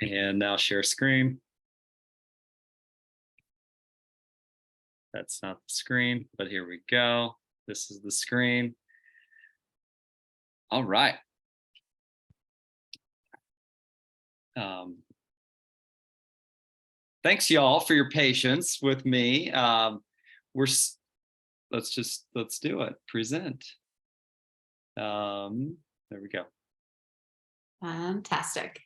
And now share screen. That's not the screen, but here we go. This is the screen. All right. Thanks y'all for your patience with me. Let's do it. Present. There we go. Fantastic.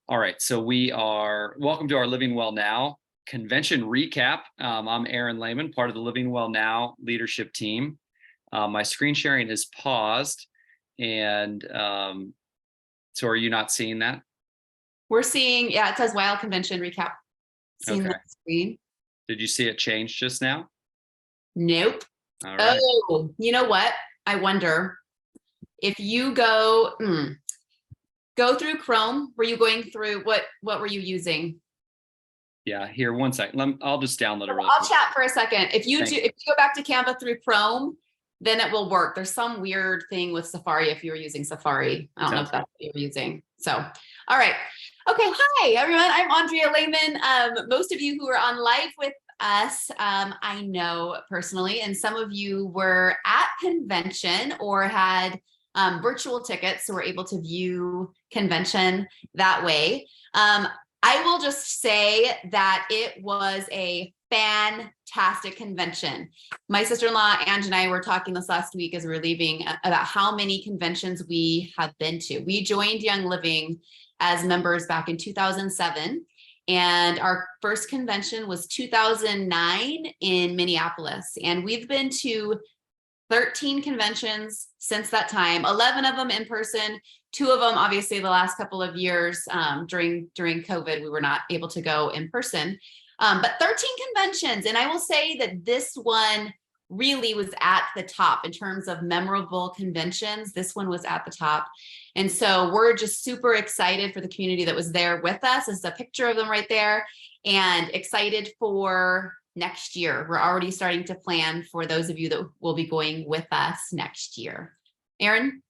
All right, so welcome to our Living Well Now convention recap. I'm Aaron Lehman, part of the Living Well Now leadership team. My screen sharing is paused, and so are you not seeing that? We're seeing, yeah, it says WOW convention recap. Seeing Okay. the screen. Did you see it change just now? Nope. All right. Oh, you know what? I wonder if you go through Chrome. Were you going through what were you using? Yeah, here, one second. I'll just download it really I'll quick. chat for a second. If you go back to Canva through Chrome, then it will work. There's some weird thing with Safari if you were using Safari. I don't know if that's what you were using. So, all right. Okay, hi everyone. I'm Andrea Lehman. Most of you who are on live with us, I know personally, and some of you were at convention or had virtual tickets, so we're able to view convention that way. I will just say that it was a fantastic convention. My sister-in-law, Ange, and I were talking this last week as we were leaving about how many conventions we have been to. We joined Young Living as members back in 2007, and our first convention was 2009 in Minneapolis. And we've been to 13 conventions since that time, 11 of them in person, 2 of them, obviously, the last couple of years during COVID, we were not able to go in person, but 13 conventions. And I will say that this one really was at the top in terms of memorable conventions. This one was at the top. And so we're just super excited for the community that was there with us. There's a picture of them right there, and excited for next year. We're already starting to plan for those of you that will be going with us next year. Aaron?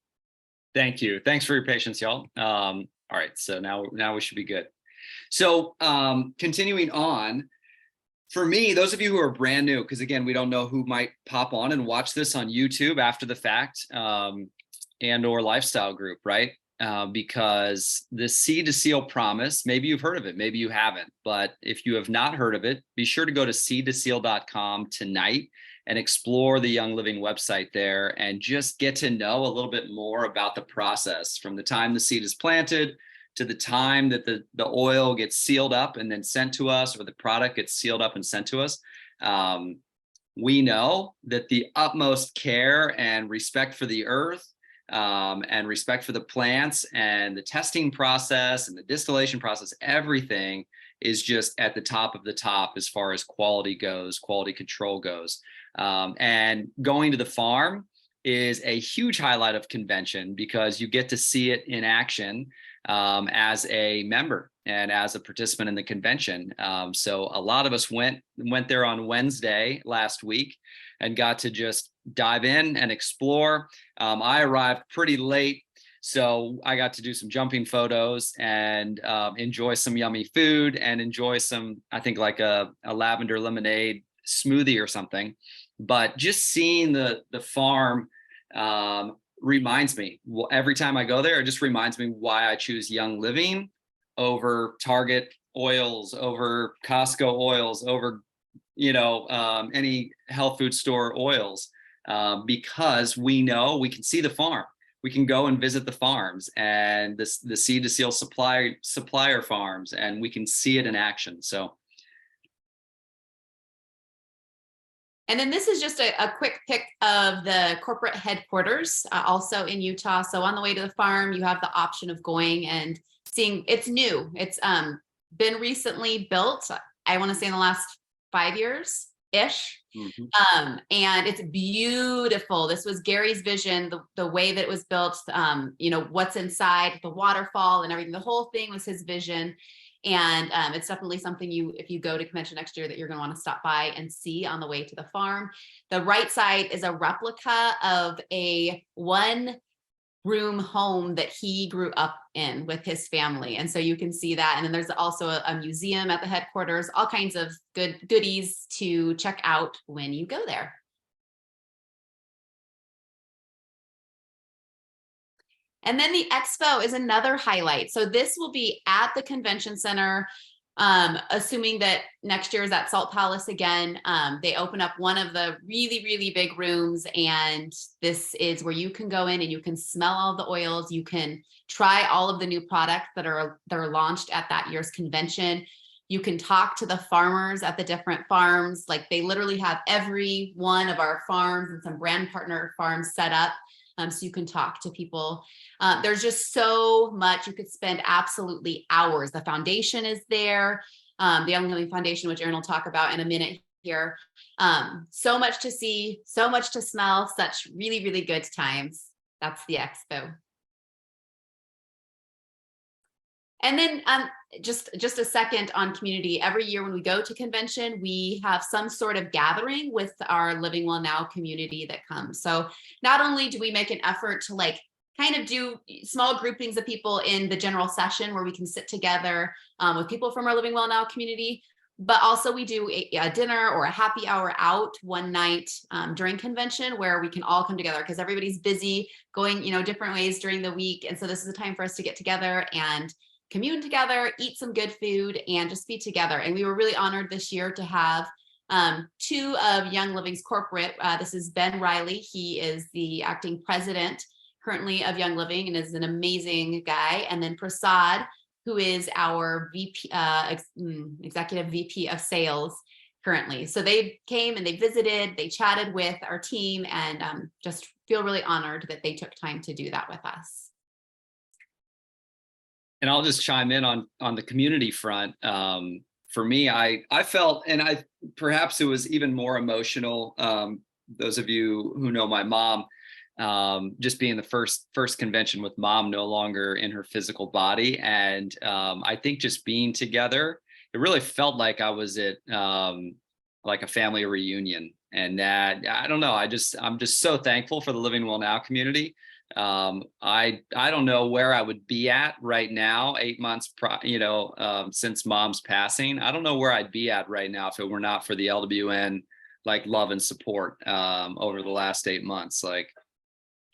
Thank you. Thanks for your patience, y'all. All right, so now we should be good. So continuing on, for me, those of you who are brand new, because again, we don't know who might pop on and watch this on YouTube after the fact, and or lifestyle group, right? Because the Seed to Seal promise, maybe you've heard of it, maybe you haven't, but if you have not heard of it, be sure to go to seedtoseal.com tonight and explore the Young Living website there and just get to know a little bit more about the process from the time the seed is planted to the time that the oil gets sealed up and then sent to us, or the product gets sealed up and sent to us. We know that the utmost care and respect for the earth and respect for the plants and the testing process and the distillation process, everything is just at the top of the top as far as quality goes, quality control goes. And going to the farm is a huge highlight of convention because you get to see it in action as a member and as a participant in the convention. So a lot of us went there on Wednesday last week and got to just dive in and explore. I arrived pretty late, so I got to do some jumping photos and enjoy some yummy food and enjoy some, I think like a lavender lemonade smoothie or something. But just seeing the farm reminds me, every time I go there, it just reminds me why I choose Young Living over Target oils, over Costco oils, over any health food store oils, because we know we can see the farm. We can go and visit the farms and the Seed to Seal supplier farms, and we can see it in action. So. And then this is just a quick pic of the corporate headquarters, also in Utah. So on the way to the farm, you have the option of going and seeing. It's new. It's been recently built, I want to say in the last 5 years-ish. Mm-hmm. And it's beautiful. This was Gary's vision, the way that it was built, what's inside, the waterfall and everything. The whole thing was his vision. And it's definitely something if you go to convention next year, that you're going to want to stop by and see on the way to the farm. The right side is a replica of a 1 room home that he grew up in with his family. And so you can see that. And then there's also a museum at the headquarters, all kinds of goodies to check out when you go there. And then the expo is another highlight. So this will be at the convention center, assuming that next year is at Salt Palace again. They open up one of the really, really big rooms, and this is where you can go in and you can smell all the oils. You can try all of the new products that are launched at that year's convention. You can talk to the farmers at the different farms. Like, they literally have every one of our farms and some brand partner farms set up. So you can talk to people. There's just so much. You could spend absolutely hours. The foundation is there, the Young Living Foundation, which Erin will talk about in a minute here. So much to see, so much to smell, such really, really good times. That's the expo. And then just a second on community. Every year when we go to convention, we have some sort of gathering with our Living Well Now community that comes. So not only do we make an effort to like kind of do small groupings of people in the general session where we can sit together with people from our Living Well Now community, but also we do a dinner or a happy hour out one night during convention where we can all come together, because everybody's busy going, different ways during the week. And so this is a time for us to get together and commune together, eat some good food, and just be together. And we were really honored this year to have two of Young Living's corporate. This is Ben Riley. He is the acting president currently of Young Living and is an amazing guy. And then Prasad, who is our VP, executive VP of sales currently. So they came and they visited, they chatted with our team, and just feel really honored that they took time to do that with us. And I'll just chime in on the community front. For me, I felt, and perhaps it was even more emotional. Those of you who know my mom, just being the first convention with mom no longer in her physical body, and I think just being together, it really felt like I was at like a family reunion. And that, I don't know, I'm just so thankful for the Living Well Now community. I don't know where I would be at right now, 8 months, since mom's passing. I don't know where I'd be at right now if it were not for the LWN, like, love and support over the last 8 months. Like,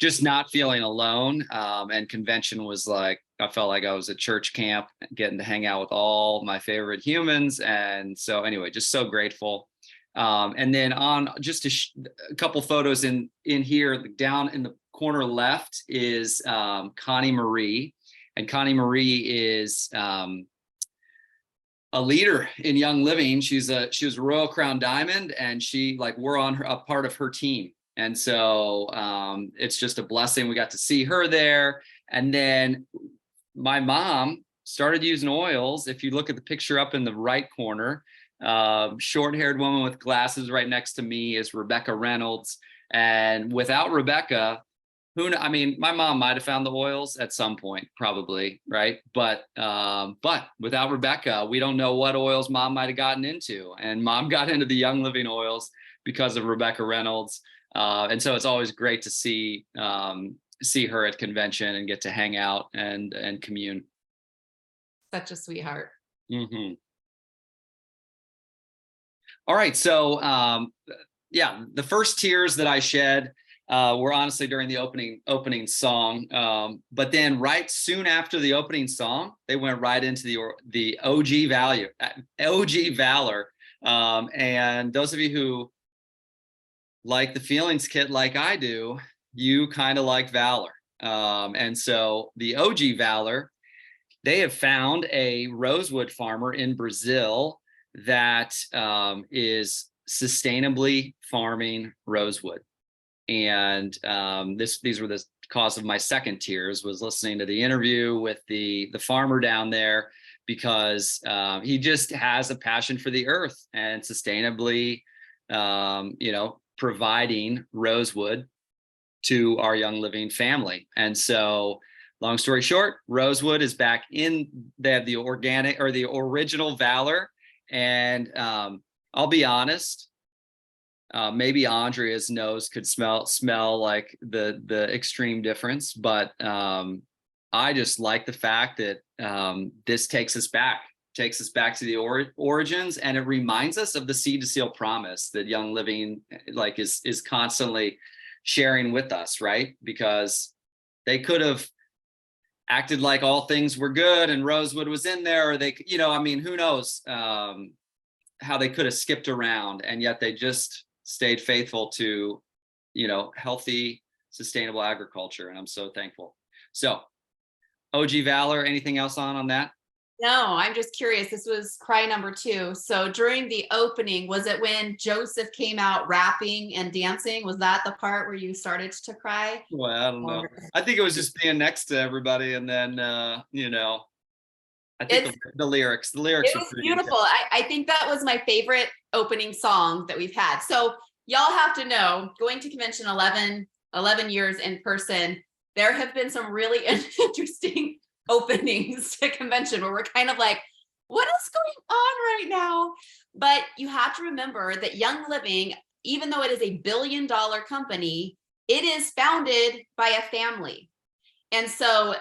just not feeling alone. And convention was like, I felt like I was at church camp, getting to hang out with all my favorite humans. And so anyway, just so grateful. And then on just a couple photos in here, down in the corner left is Connie Marie. And Connie Marie is a leader in Young Living. She was a Royal Crown Diamond, and we're on a part of her team. And so it's just a blessing. We got to see her there. And then my mom started using oils. If you look at the picture up in the right corner, short-haired woman with glasses right next to me is Rebecca Reynolds. And without Rebecca, my mom might have found the oils at some point, probably, right? But without Rebecca, we don't know what oils mom might have gotten into. And mom got into the Young Living oils because of Rebecca Reynolds. And so it's always great to see her at convention and get to hang out and commune. Such a sweetheart. Mm-hmm. All right, so the first tears that I shed were honestly during the opening song, but then right soon after the opening song, they went right into the OG VALOR, and those of you who like the Feelings Kit like I do, you kind of like VALOR, and so the OG VALOR, they have found a rosewood farmer in Brazil that is sustainably farming rosewood. And these were the cause of my second tears, was listening to the interview with the farmer down there, because he just has a passion for the earth and sustainably, providing rosewood to our Young Living family. And so, long story short, rosewood is back in. They have the organic or the original VALOR. And I'll be honest, Maybe Andrea's nose could smell like the extreme difference, but I just like the fact that this takes us back to the origins, and it reminds us of the seed to seal promise that Young Living like is constantly sharing with us, right? Because they could have acted like all things were good and Rosewood was in there, or they, I mean, who knows how they could have skipped around, and yet they just stayed faithful to, healthy, sustainable agriculture. And I'm so thankful. So OG Valor, anything else on that? No, I'm just curious. This was cry number 2. So during the opening, was it when Joseph came out rapping and dancing? Was that the part where you started to cry? Well, I don't know. I think it was just being next to everybody, and then I think the lyrics. The lyrics it was beautiful. I think that was my favorite opening song that we've had. So y'all have to know, going to convention 11 years in person, there have been some really interesting openings to convention where we're kind of like, what is going on right now? But you have to remember that Young Living, even though it is a $1 billion company, it is founded by a family. And so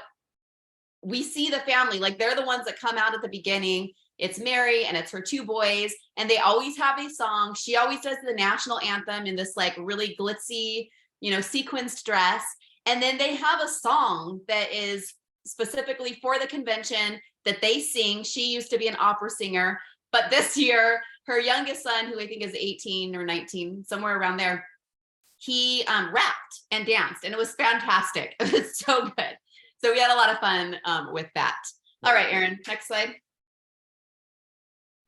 we see the family, like they're the ones that come out at the beginning. It's Mary and it's her 2 boys, and they always have a song. She always does the national anthem in this like really glitzy, sequenced dress. And then they have a song that is specifically for the convention that they sing. She used to be an opera singer, but this year, her youngest son, who I think is 18 or 19, somewhere around there, he rapped and danced, and it was fantastic. It was so good. So we had a lot of fun with that. All right, Aaron, next slide.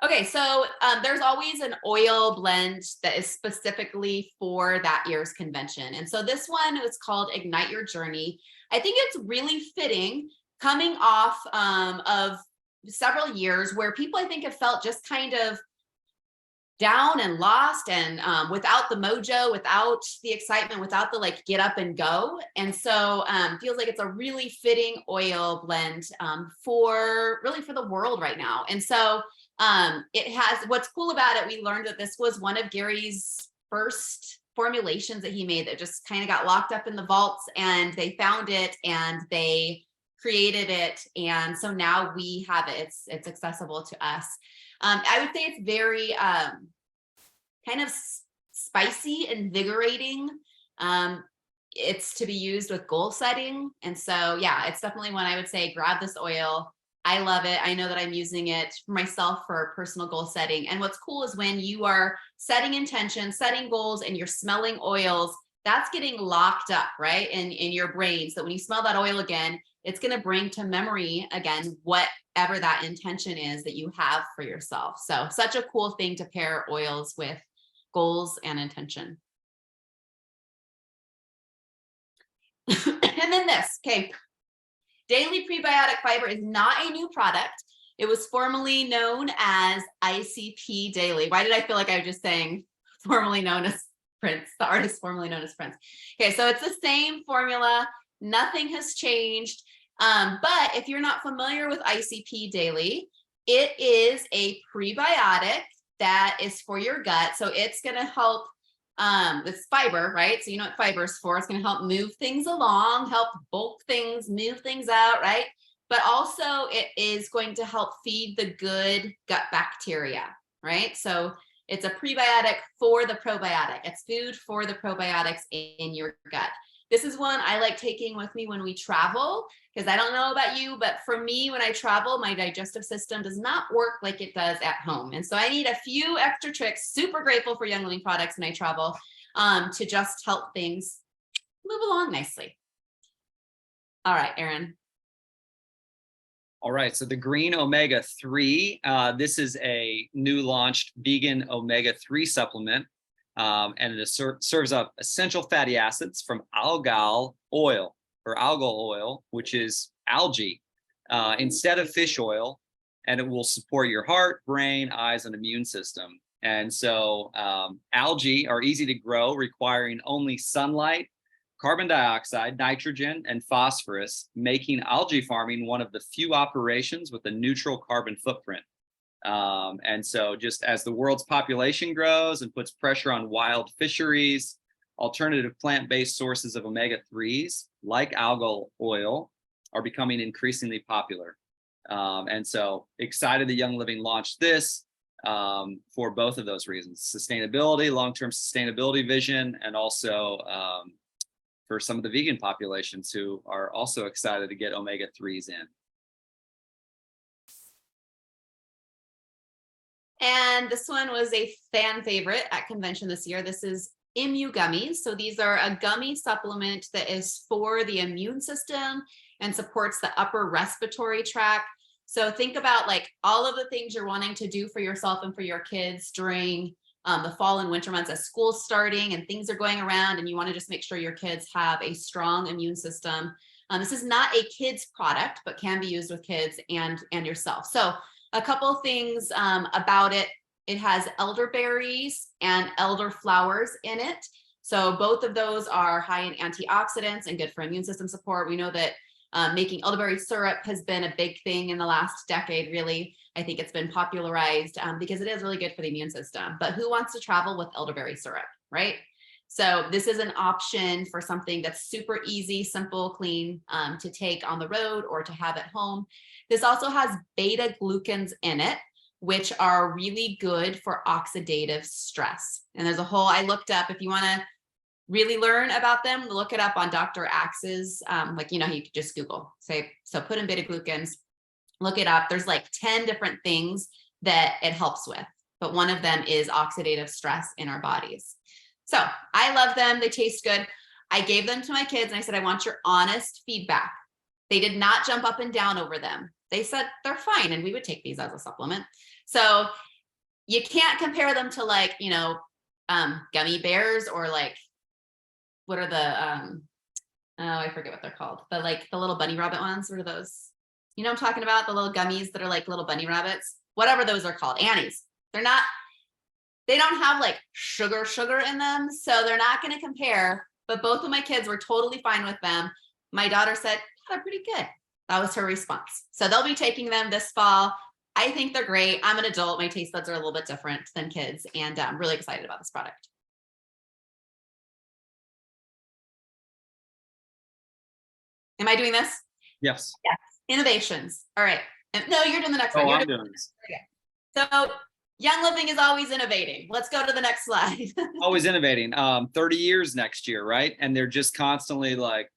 Okay, so there's always an oil blend that is specifically for that year's convention. And so this one is called Ignite Your Journey. I think it's really fitting coming off of several years where people, I think, have felt just kind of down and lost and without the mojo, without the excitement, without the like get up and go. And so feels like it's a really fitting oil blend for the world right now. And so it has, what's cool about it, we learned that this was one of Gary's first formulations that he made that just kind of got locked up in the vaults, and they found it and they created it. And so now we have it. It's accessible to us. I would say it's very kind of spicy, invigorating. It's to be used with goal setting. And so, yeah, it's definitely one I would say, grab this oil. I love it. I know that I'm using it for myself for personal goal setting. And what's cool is when you are setting intentions, setting goals, and you're smelling oils, that's getting locked up, right, in your brain. So when you smell that oil again, it's going to bring to memory again whatever that intention is that you have for yourself. So such a cool thing to pair oils with goals and intention. And then this, okay. Daily prebiotic fiber is not a new product. It was formerly known as ICP Daily. Why did I feel like I was just saying formerly known as Prince, the artist formerly known as Prince? Okay, so it's the same formula. Nothing has changed. But if you're not familiar with ICP Daily, it is a prebiotic that is for your gut. So it's going to help, it's fiber, right? So you know what fiber is for. It's going to help move things along, help bulk things, move things out, right? But also it is going to help feed the good gut bacteria, right? So it's a prebiotic for the probiotic. It's food for the probiotics in your gut. This is one I like taking with me when we travel, because I don't know about you, but for me, when I travel, my digestive system does not work like it does at home. And so I need a few extra tricks. Super grateful for Young Living products when I travel to just help things move along nicely. All right, Aaron. All right, so the green omega-3, this is a new launched vegan omega-3 supplement. And it serves up essential fatty acids from algal oil, which is algae, instead of fish oil, and it will support your heart, brain, eyes, and immune system. And so algae are easy to grow, requiring only sunlight, carbon dioxide, nitrogen, and phosphorus, making algae farming one of the few operations with a neutral carbon footprint. And so just as the world's population grows and puts pressure on wild fisheries, alternative plant-based sources of omega-3s like algal oil are becoming increasingly popular. And so excited that Young Living launched this for both of those reasons: sustainability, long-term sustainability vision, and also for some of the vegan populations who are also excited to get omega-3s in. And this one was a fan favorite at convention this year. This is IMMUGUMMIES. So these are a gummy supplement that is for the immune system and supports the upper respiratory tract. So think about like all of the things you're wanting to do for yourself and for your kids during the fall and winter months as school's starting and things are going around, and you want to just make sure your kids have a strong immune system. This is not a kid's product, but can be used with kids and yourself. So a couple of things about it. It has elderberries and elderflowers in it. So both of those are high in antioxidants and good for immune system support. We know that making elderberry syrup has been a big thing in the last decade, really. I think it's been popularized because it is really good for the immune system. But who wants to travel with elderberry syrup, right? So this is an option for something that's super easy, simple, clean to take on the road or to have at home. This also has beta glucans in it, which are really good for oxidative stress. And there's a whole, I looked up, if you want to really learn about them, look it up on Dr. Axe's, like, you know, you could just Google, say, so put in beta glucans, look it up. There's like 10 different things that it helps with, but one of them is oxidative stress in our bodies. So I love them. They taste good. I gave them to my kids and I said, I want your honest feedback. They did not jump up and down over them. They said they're fine, and we would take these as a supplement. So you can't compare them to like, you know, gummy bears or like, what are the, oh, I forget what they're called. The like the little bunny rabbit ones. What are those? You know what I'm talking about? The little gummies that are like little bunny rabbits, whatever those are called, Annie's. They're not, they don't have like sugar in them. So they're not going to compare, but both of my kids were totally fine with them. My daughter said, yeah, they're pretty good. That was her response. So they'll be taking them this fall. I think they're great. I'm an adult. My taste buds are a little bit different than kids, and I'm really excited about this product. Am I doing this? Yes. Yes. Innovations. All right. And no, you're doing the next one. Oh, You're I'm doing this. So Young Living is always innovating. Let's go to the next slide. Always innovating. 30 years next year, right? And they're just constantly like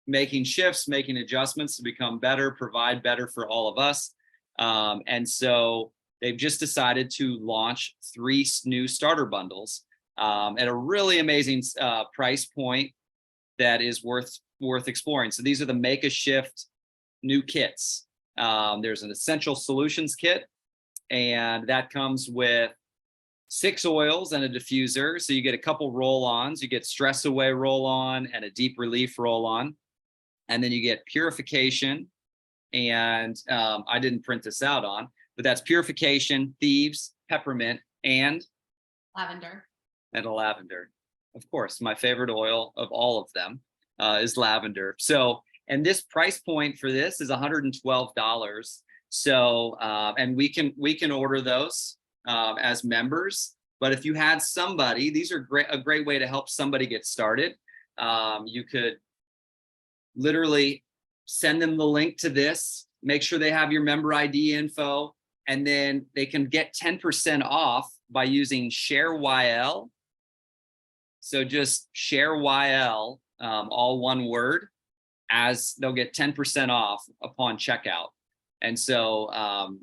making shifts, making adjustments to become better, provide better for all of us. And so they've just decided to launch 3 new starter bundles at a really amazing price point that is worth exploring. So these are the Make a Shift new kits. There's an Essential Solutions kit, and that comes with 6 oils and a diffuser. So you get a couple roll-ons. You get Stress Away roll-on and a Deep Relief roll-on. And then you get Purification. And I didn't print this out on, but that's Purification, Thieves, Peppermint, and Lavender. And a lavender. Of course, my favorite oil of all of them is lavender. So, and this price point for this is $112. So, and we can order those as members. But if you had somebody, these are a great way to help somebody get started. You could literally send them the link to this, make sure they have your member ID info, and then they can get 10% off by using ShareYL. So just ShareYL, all one word, as they'll get 10% off upon checkout. And so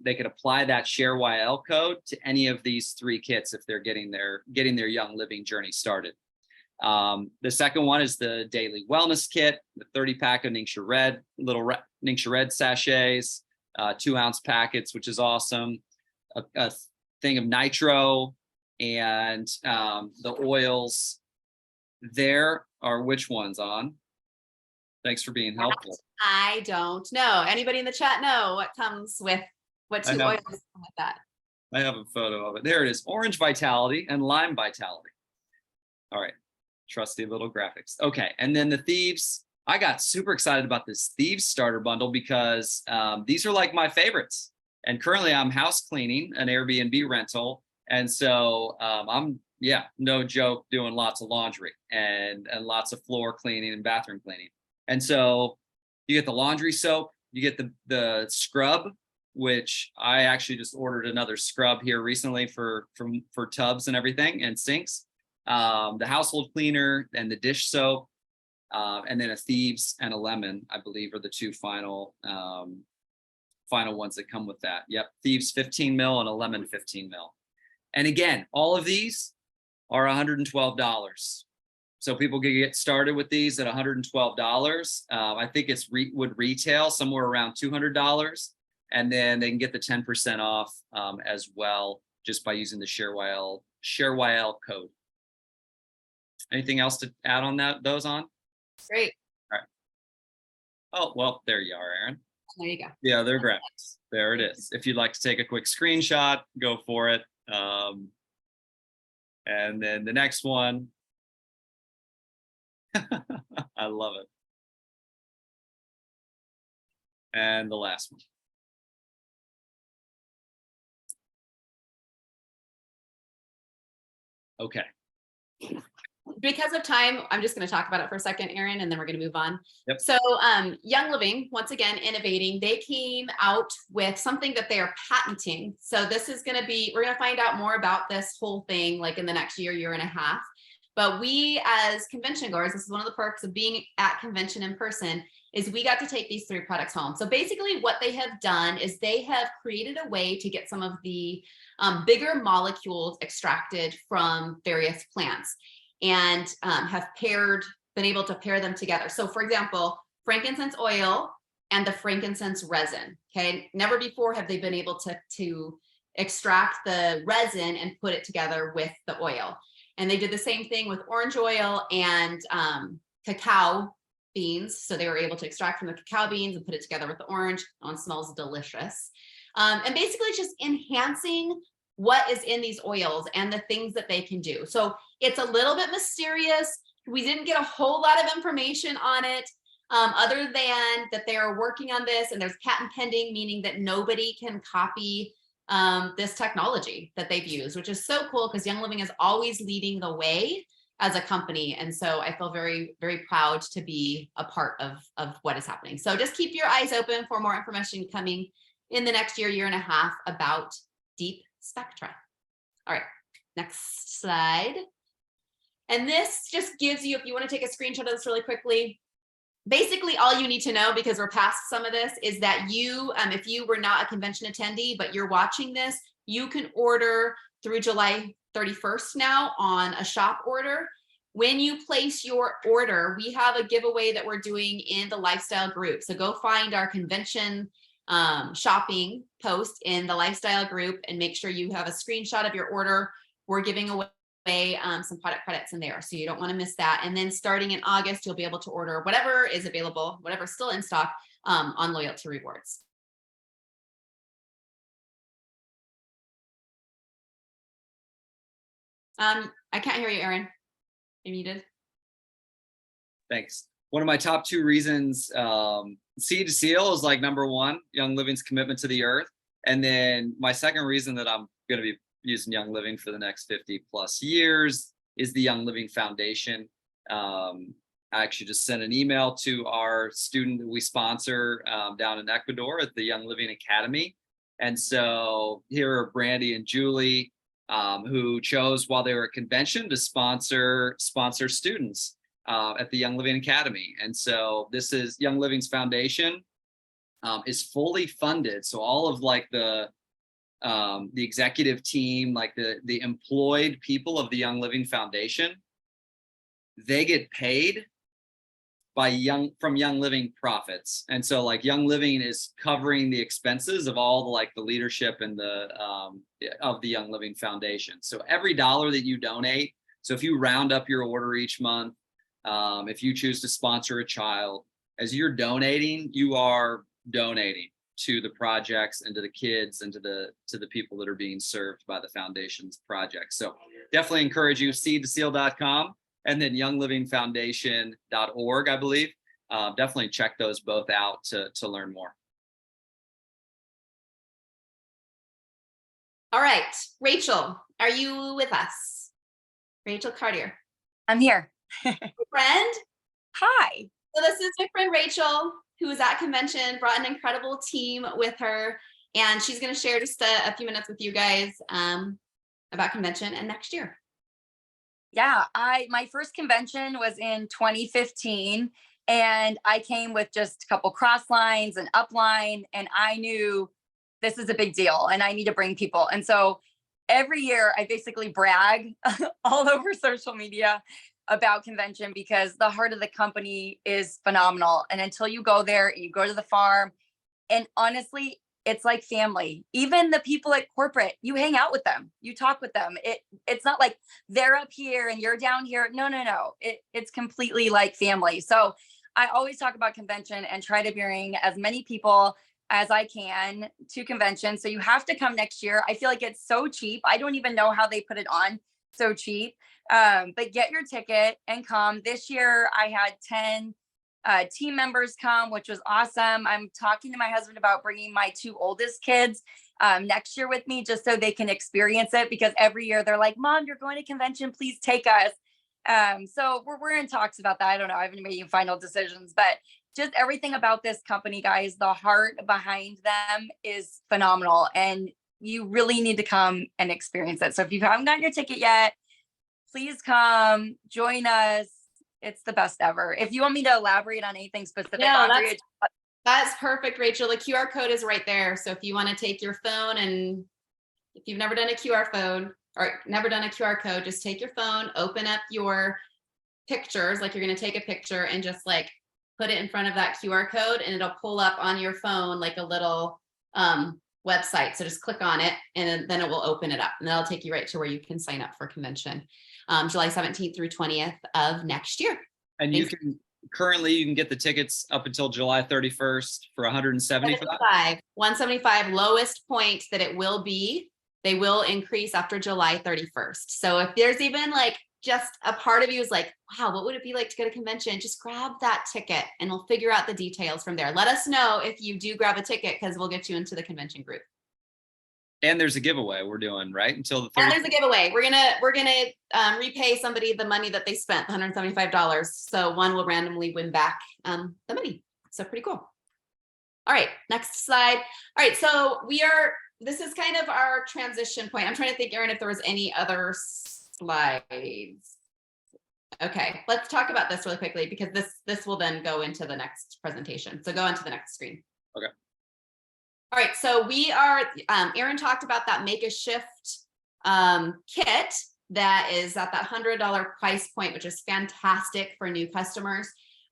they could apply that ShareYL code to any of these 3 kits if they're getting their Young Living journey started. The second one is the Daily Wellness Kit, the 30-pack of Ningxia Red, little Ningxia Red sachets, 2-ounce packets, which is awesome, a thing of nitro, and the oils. There are which ones on? Thanks for being helpful. I don't know. Anybody in the chat know what comes with, what 2 oils come with that? I have a photo of it. There it is, Orange Vitality and Lime Vitality. All right, trusty little graphics. Okay, and then the Thieves. I got super excited about this Thieves starter bundle because these are like my favorites. And currently I'm house cleaning an Airbnb rental. And so I'm, yeah, no joke, doing lots of laundry and lots of floor cleaning and bathroom cleaning. And so you get the laundry soap, you get the scrub, which I actually just ordered another scrub here recently for tubs and everything and sinks. The household cleaner and the dish soap, and then a Thieves and a lemon, I believe, are the two final ones that come with that. Yep, Thieves 15 mil and a lemon 15 mil. And again, all of these are $112. So people can get started with these at $112. I think it's would retail somewhere around $200, and then they can get the 10% off as well just by using the ShareYL code. Anything else to add on those on? Great. All right. Oh, well, there you are, Erin. There you go. Yeah, they're graphics. There it is. If you'd like to take a quick screenshot, go for it. And then the next one. I love it. And the last one. Okay. Because of time, I'm just going to talk about it for a second, Erin, and then we're going to move on. Yep. So Young Living, once again, innovating, they came out with something that they are patenting. So this is going to be, we're going to find out more about this whole thing like in the next year and a half. But we as convention goers, this is one of the perks of being at convention in person, is we got to take these 3 products home. So basically what they have done is they have created a way to get some of the bigger molecules extracted from various plants, and have been able to pair them together. So for example, frankincense oil and the frankincense resin, okay? Never before have they been able to extract the resin and put it together with the oil. And they did the same thing with orange oil and cacao beans. So they were able to extract from the cacao beans and put it together with the orange. Oh, it smells delicious. And basically just enhancing what is in these oils and the things that they can do. So it's a little bit mysterious. We didn't get a whole lot of information on it, other than that they are working on this and there's patent pending, meaning that nobody can copy this technology that they've used, which is so cool because Young Living is always leading the way as a company. And so I feel very, very proud to be a part of what is happening. So just keep your eyes open for more information coming in the next year and a half about deep spectra. All right, next slide. And this just gives you, if you want to take a screenshot of this really quickly, basically all you need to know, because we're past some of this, is that you, if you were not a convention attendee, but you're watching this, you can order through July 31st now on a shop order. When you place your order, we have a giveaway that we're doing in the lifestyle group. So go find our convention shopping post in the lifestyle group and make sure you have a screenshot of your order. We're giving away some product credits in there, so you don't want to miss that. And then starting in August, you'll be able to order whatever is available, whatever's still in stock on loyalty rewards. I can't hear you, Erin. You muted. Thanks. One of my top 2 reasons, Seed to Seal is like number 1, Young Living's commitment to the earth. And then my second reason that I'm going to be using Young Living for the next 50 plus years is the Young Living Foundation. I actually just sent an email to our student that we sponsor down in Ecuador at the Young Living Academy. And so here are Brandy and Julie, who chose while they were at convention to sponsor students at the Young Living Academy. And so this is Young Living's foundation is fully funded. So all of like the executive team, like the employed people of the Young Living Foundation, they get paid from Young Living profits. And so like Young Living is covering the expenses of all the leadership and of the Young Living Foundation. So every dollar that you donate, so if you round up your order each month, if you choose to sponsor a child, as you're donating, you are donating to the projects and to the kids and to the people that are being served by the foundation's projects. So definitely encourage you, seedtoseal.com and then younglivingfoundation.org, I believe. Definitely check those both out to learn more. All right, Rachel, are you with us? Rachel Cartier. I'm here. Friend? Hi. So this is my friend Rachel, who was at convention, brought an incredible team with her, and she's going to share just a few minutes with you guys about convention and next year. Yeah, my first convention was in 2015, and I came with just a couple cross lines and upline, and I knew this is a big deal and I need to bring people. And so every year I basically brag all over social media about convention because the heart of the company is phenomenal. And until you go there, you go to the farm, and honestly, it's like family. Even the people at corporate, you hang out with them, you talk with them. It's not like they're up here and you're down here. No. It's completely like family. So I always talk about convention and try to bring as many people as I can to convention. So you have to come next year. I feel like it's so cheap. I don't even know how they put it on so cheap. But get your ticket and come. This year I had 10 team members come, which was awesome. I'm talking to my husband about bringing my 2 oldest kids next year with me, just so they can experience it, because every year they're like, Mom, you're going to convention, please take us. So we're in talks about that. I don't know, I haven't made any final decisions, but just everything about this company, guys, the heart behind them is phenomenal, and you really need to come and experience it. So if you haven't gotten your ticket yet, please come join us. It's the best ever. If you want me to elaborate on anything specific, No, that's perfect, Rachel. The QR code is right there. So if you want to take your phone, and if you've never done a QR code, just take your phone, open up your pictures, like you're going to take a picture, and just like put it in front of that QR code, and it'll pull up on your phone like a little website. So just click on it, and then it will open it up, and that'll take you right to where you can sign up for convention. July 17th through 20th of next year. And you can get the tickets up until July 31st for $175. 175 lowest point that it will be. They will increase after July 31st. So if there's even like just a part of you is like, wow, what would it be like to go to convention? Just grab that ticket and we'll figure out the details from there. Let us know if you do grab a ticket, because we'll get you into the convention group. And there's a giveaway we're doing, right? Until the 30th. And there's a giveaway. We're gonna repay somebody the money that they spent, $175. So one will randomly win back the money. So pretty cool. All right, next slide. All right, so this is kind of our transition point. I'm trying to think, Erin, if there was any other slides. Okay, let's talk about this really quickly, because this will then go into the next presentation. So go on to the next screen. Okay. All right, so we are, Erin talked about that Make a Shift kit that is at that $100 price point, which is fantastic for new customers.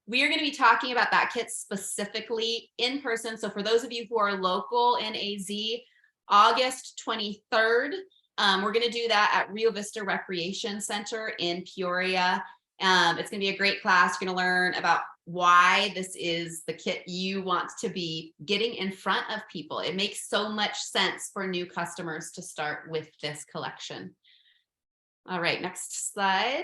We are going to be talking about that kit specifically in person. So for those of you who are local in AZ, August 23rd, we're going to do that at Rio Vista Recreation Center in Peoria. It's going to be a great class. You're going to learn about why this is the kit you want to be getting in front of people. It makes so much sense for new customers to start with this collection. All right, next slide.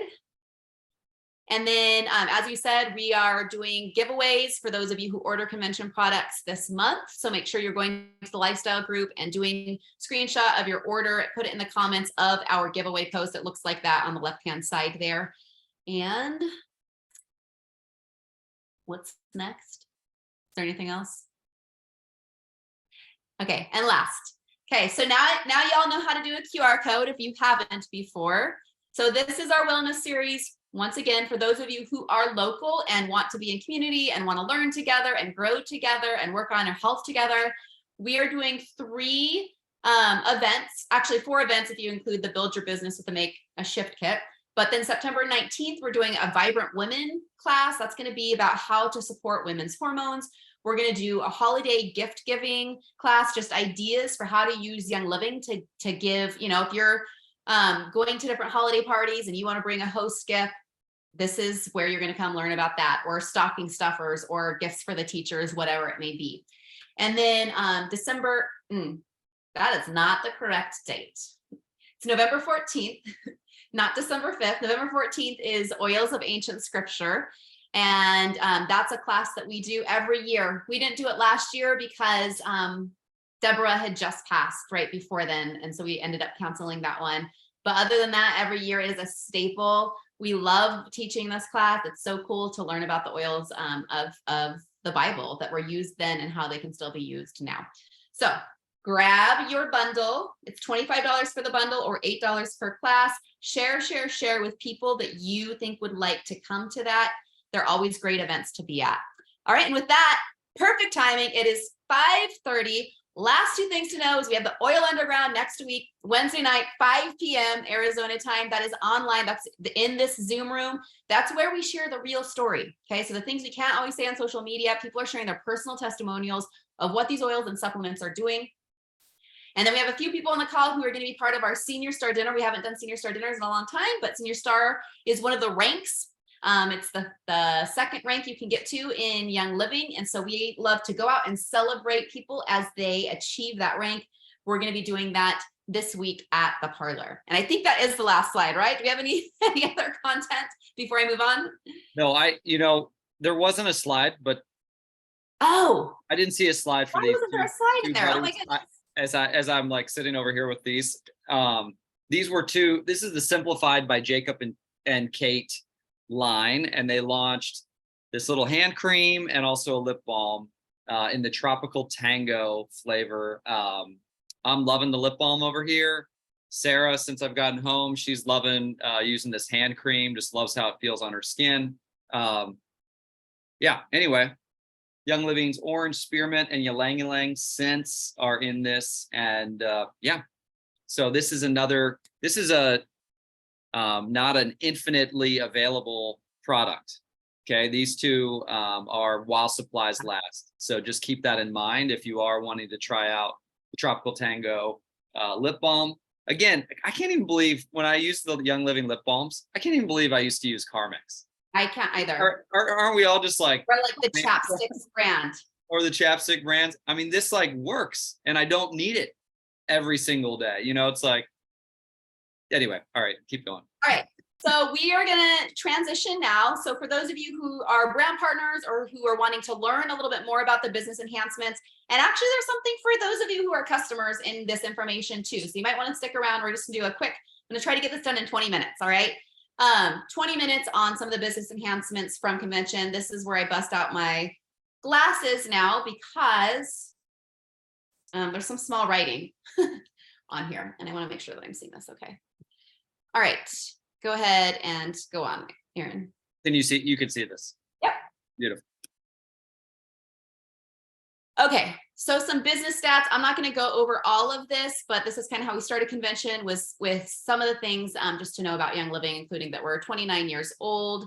And then, as you said, we are doing giveaways for those of you who order convention products this month. So make sure you're going to the lifestyle group and doing screenshot of your order. Put it in the comments of our giveaway post. It looks like that on the left-hand side there. And what's next? Is there anything else? Okay, and last. Okay, so now y'all know how to do a QR code if you haven't before. So this is our wellness series. Once again, for those of you who are local and want to be in community and want to learn together and grow together and work on your health together, we are doing 3 events, actually 4 events if you include the Build Your Business with the Make a Shift kit. But then September 19th, we're doing a Vibrant Women class. That's going to be about how to support women's hormones. We're going to do a holiday gift giving class, just ideas for how to use Young Living to give, if you're going to different holiday parties and you want to bring a host gift, this is where you're going to come learn about that, or stocking stuffers or gifts for the teachers, whatever it may be. And then December, that is not the correct date. It's November 14th, not December 5th. November 14th is Oils of Ancient Scripture. And that's a class that we do every year. We didn't do it last year because Deborah had just passed right before then, and so we ended up canceling that one. But other than that, every year is a staple. We love teaching this class. It's so cool to learn about the oils of the Bible that were used then and how they can still be used now. So grab your bundle. It's $25 for the bundle or $8 per class. Share with people that you think would like to come to that. They're always great events to be at. All right, and with that, perfect timing. It is 5:30. Last two things to know is we have the Oil Underground next week, Wednesday night, 5 p.m. Arizona time. That is online. That's in this Zoom room. That's where we share the real story. Okay, so the things we can't always say on social media, people are sharing their personal testimonials of what these oils and supplements are doing. And then we have a few people on the call who are going to be part of our Senior Star Dinner. We haven't done Senior Star Dinners in a long time, but Senior Star is one of the ranks. It's the second rank you can get to in Young Living. And so we love to go out and celebrate people as they achieve that rank. We're going to be doing that this week at the parlor. And I think that is the last slide, right? Do we have any other content before I move on? No, there wasn't a slide, but oh, I didn't see a slide for why these. wasn't there a slide in there? Oh my goodness. As I'm like sitting over here with these were two. This is the Simplified by Jacob and Kate line, and they launched this little hand cream and also a lip balm in the Tropical Tango flavor. I'm loving the lip balm over here. Sarah, since I've gotten home, she's loving using this hand cream, just loves how it feels on her skin. Yeah, anyway, Young Living's orange spearmint and ylang ylang scents are in this. And yeah, so this is a not an infinitely available product. Okay, these two are while supplies last. So just keep that in mind if you are wanting to try out the Tropical Tango lip balm. Again, I can't even believe when I use the Young Living lip balms, I can't even believe I used to use Carmex. I can't either. Aren't we all just like, or like the chapsticks brand or the chapstick brands? I mean, this like works and I don't need it every single day. You know, it's like, anyway, all right, keep going. All right, so we are gonna transition now. So for those of you who are brand partners or who are wanting to learn a little bit more about the business enhancements, and actually there's something for those of you who are customers in this information too. So you might wanna stick around. We're just gonna do a quick, I'm gonna try to get this done in 20 minutes, all right? 20 minutes on some of the business enhancements from convention. This is where I bust out my glasses now because there's some small writing on here and I want to make sure that I'm seeing this okay. All right, go ahead and go on, Erin. Can you see, you can see this? Yep. Beautiful. Okay, so some business stats. I'm not going to go over all of this, but this is kind of how we started convention was with some of the things just to know about Young Living, including that we're 29 years old.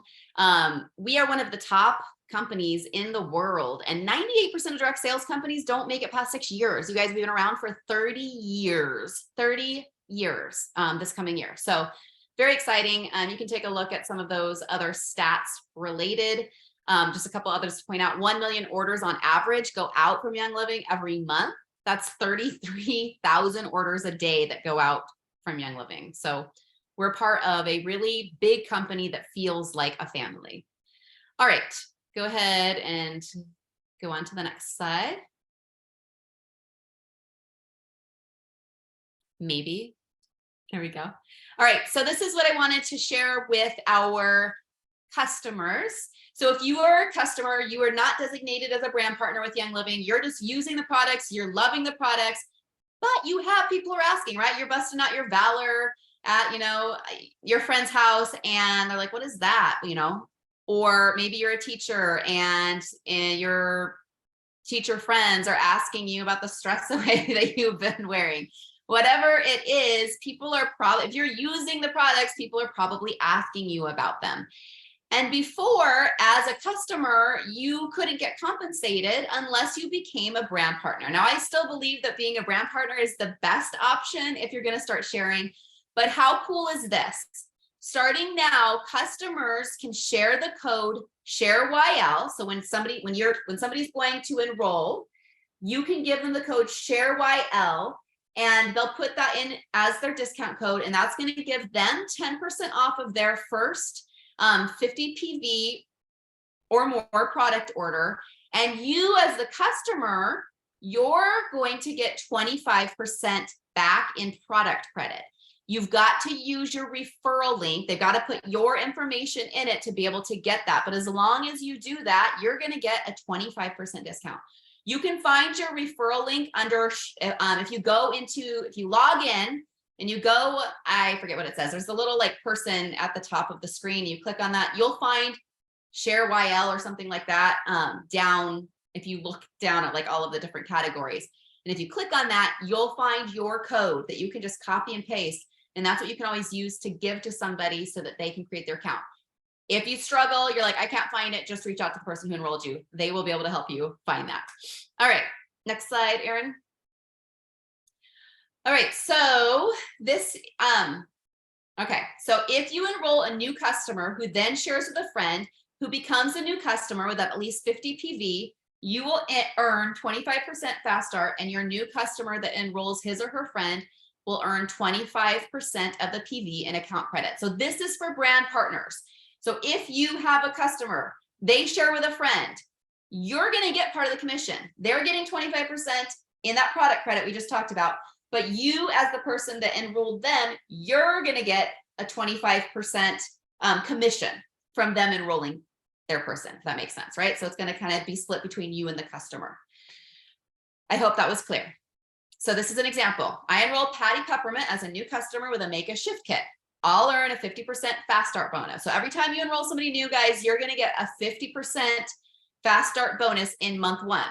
We are one of the top companies in the world, and 98% of direct sales companies don't make it past 6 years. You guys have been around for 30 years this coming year. So very exciting. You can take a look at some of those other stats related. Just a couple others to point out. 1 million orders on average go out from Young Living every month. That's 33,000 orders a day that go out from Young Living. So we're part of a really big company that feels like a family. All right, go ahead and go on to the next slide. Maybe. There we go. All right, so this is what I wanted to share with our customers. So if you are a customer, you are not designated as a brand partner with Young Living, you're just using the products, you're loving the products, but you have people who are asking, right? You're busting out your VALOR at, your friend's house and they're like, what is that? Or maybe you're a teacher and your teacher friends are asking you about the stress away that you've been wearing. Whatever it is, people are probably, if you're using the products, people are probably asking you about them. And before, as a customer, you couldn't get compensated unless you became a brand partner. Now, I still believe that being a brand partner is the best option if you're going to start sharing. But how cool is this? Starting now, customers can share the code SHAREYL. So when somebody's going to enroll, you can give them the code SHAREYL, and they'll put that in as their discount code, and that's going to give them 10% off of their first 50 PV or more product order. And you as the customer you're going to get 25% back in product credit. You've got to use your referral link. They've got to put your information in it to be able to get that. But as long as you do that, you're going to get a 25% discount. You can find your referral link under, if you log in and you go, I forget what it says. There's a little like person at the top of the screen. You click on that, you'll find Share YL or something like that down. If you look down at like all of the different categories. And if you click on that, you'll find your code that you can just copy and paste. And that's what you can always use to give to somebody so that they can create their account. If you struggle, you're like, I can't find it, just reach out to the person who enrolled you. They will be able to help you find that. All right, next slide, Erin. All right, so this, okay, so if you enroll a new customer who then shares with a friend who becomes a new customer with at least 50 PV, you will earn 25% fast start, and your new customer that enrolls his or her friend will earn 25% of the PV in account credit. So this is for brand partners. So if you have a customer, they share with a friend, you're going to get part of the commission. They're getting 25% in that product credit we just talked about, but you as the person that enrolled them, you're going to get a 25% commission from them enrolling their person, if that makes sense, right? So it's going to kind of be split between you and the customer. I hope that was clear. So this is an example. I enrolled Patty Peppermint as a new customer with a Make a Shift kit. I'll earn a 50% fast start bonus. So every time you enroll somebody new, guys, you're going to get a 50% fast start bonus in month 1.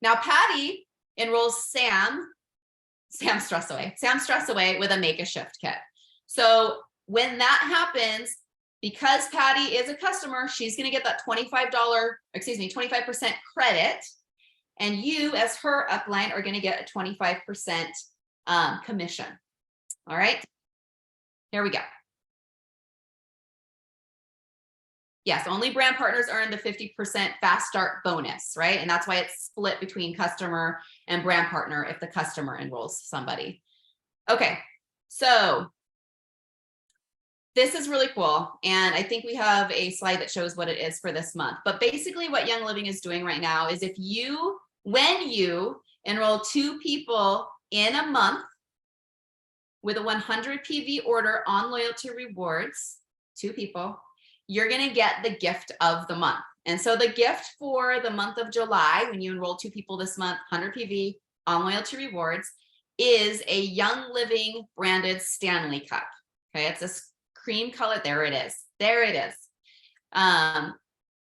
Now, Patty enrolls Sam Stressaway with a Make a Shift kit. So when that happens, because Patty is a customer, she's going to get that $25 credit. And you as her upline are going to get a 25% commission. All right, here we go. Yes, only brand partners earn the 50% fast start bonus, right? And that's why it's split between customer and brand partner if the customer enrolls somebody. Okay, so this is really cool. And I think we have a slide that shows what it is for this month. But basically what Young Living is doing right now is when you enroll 2 people in a month with a 100 PV order on Loyalty Rewards, 2 people, you're going to get the gift of the month. And so the gift for the month of July, when you enroll 2 people this month, 100 PV on Loyalty Rewards, is a Young Living branded Stanley Cup. Okay, it's a cream color. There it is. There it is.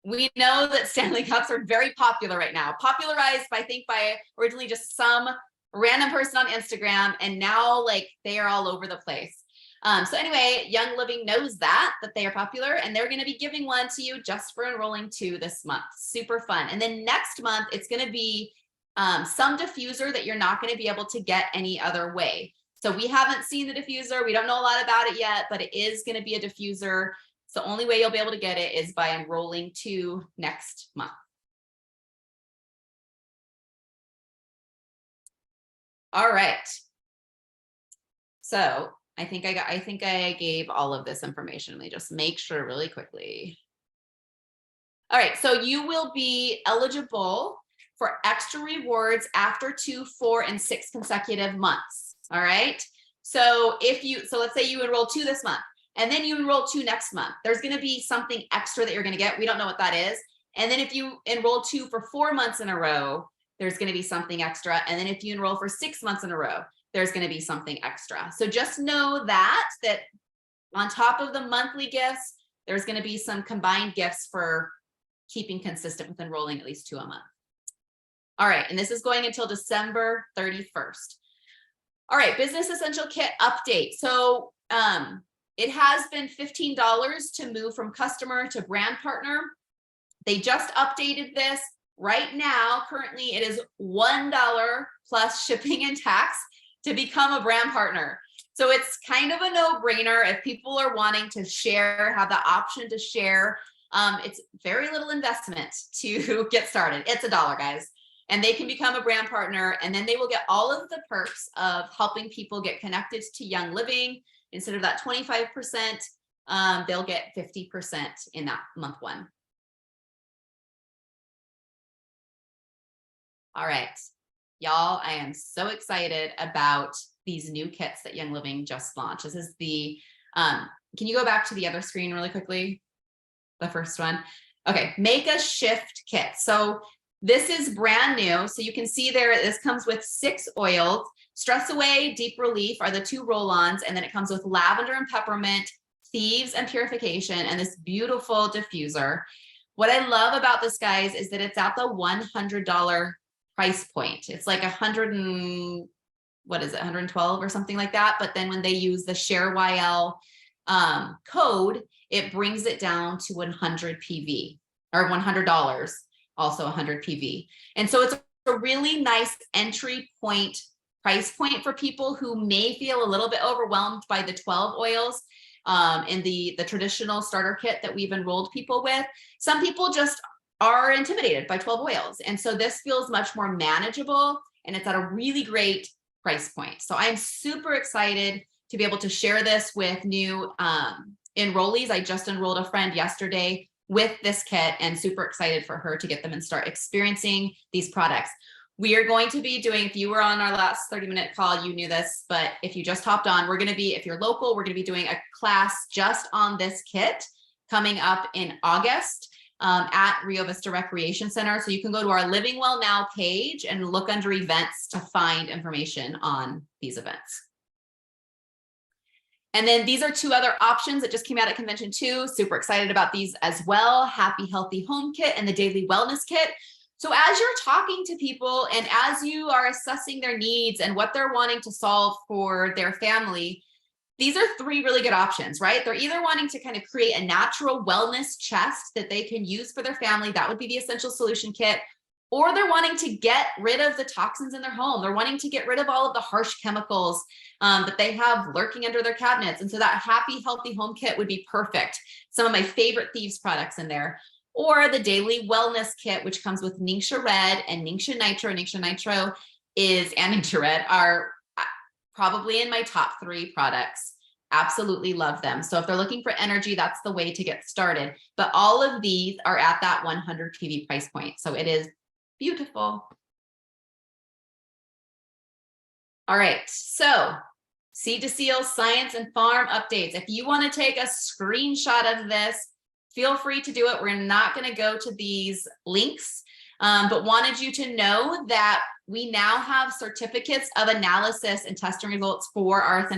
We know that Stanley Cups are very popular right now, popularized, I think, by originally just some random person on Instagram, and now like they are all over the place. So anyway, Young Living knows that they are popular, and they're going to be giving one to you just for enrolling 2 this month. Super fun. And then next month, it's going to be some diffuser that you're not going to be able to get any other way. So we haven't seen the diffuser. We don't know a lot about it yet, but it is going to be a diffuser. So the only way you'll be able to get it is by enrolling 2 next month. All right. So I think I gave all of this information. Let me just make sure really quickly. All right. So you will be eligible for extra rewards after 2, 4, and 6 consecutive months. All right. So let's say you enroll 2 this month, and then you enroll 2 next month, there's going to be something extra that you're going to get. We don't know what that is. And then if you enroll 2 for 4 months in a row, there's going to be something extra. And then if you enroll for 6 months in a row, there's going to be something extra. So just know that on top of the monthly gifts, there's going to be some combined gifts for keeping consistent with enrolling at least 2 a month. All right. And this is going until December 31st. All right. Business Essential Kit update. So, it has been $15 to move from customer to brand partner. They just updated this. Right now, currently, it is $1 plus shipping and tax to become a brand partner. So it's kind of a no-brainer if people are wanting to share, have the option to share. It's very little investment to get started. It's $1, guys. And they can become a brand partner, and then they will get all of the perks of helping people get connected to Young Living. Instead of that 25%, they'll get 50% in that month 1. All right. Y'all, I am so excited about these new kits that Young Living just launched. This is the, can you go back to the other screen really quickly? The first one. Okay, Make a Shift kit. So this is brand new. So you can see there, this comes with 6 oils. Stress Away, Deep Relief are the 2 roll-ons, and then it comes with lavender and peppermint, thieves and purification, and this beautiful diffuser. What I love about this, guys, is that it's at the $100 price point. It's like 100 and what is it, 112 or something like that. But then when they use the ShareYL code, it brings it down to 100 PV or $100, also 100 PV. And so it's a really nice entry point price point for people who may feel a little bit overwhelmed by the 12 oils in the traditional starter kit that we've enrolled people with. Some people just are intimidated by 12 oils. And so this feels much more manageable, and it's at a really great price point. So I'm super excited to be able to share this with new enrollees. I just enrolled a friend yesterday with this kit, and super excited for her to get them and start experiencing these products. We are going to be doing, if you were on our last 30-minute call, you knew this, but if you just hopped on, we're going to be, if you're local, we're going to be doing a class just on this kit coming up in August at Rio Vista Recreation Center. So you can go to our Living Well Now page and look under events to find information on these events. And then these are 2 other options that just came out at convention too. Super excited about these as well. Happy Healthy Home Kit and the Daily Wellness Kit. So as you're talking to people and as you are assessing their needs and what they're wanting to solve for their family, these are 3 really good options, right? They're either wanting to kind of create a natural wellness chest that they can use for their family. That would be the Essential Solution Kit. Or they're wanting to get rid of the toxins in their home. They're wanting to get rid of all of the harsh chemicals that they have lurking under their cabinets. And so that Happy Healthy Home Kit would be perfect. Some of my favorite Thieves products in there. Or the Daily Wellness Kit, which comes with Ningxia Red and Ningxia Nitro. Ningxia Nitro and Ningxia Red are probably in my top 3 products. Absolutely love them. So if they're looking for energy, that's the way to get started. But all of these are at that 100 PV price point. So it is beautiful. All right, so Seed to Seal Science and Farm updates. If you want to take a screenshot of this, feel free to do it. We're not going to go to these links, but wanted you to know that we now have certificates of analysis and testing results for our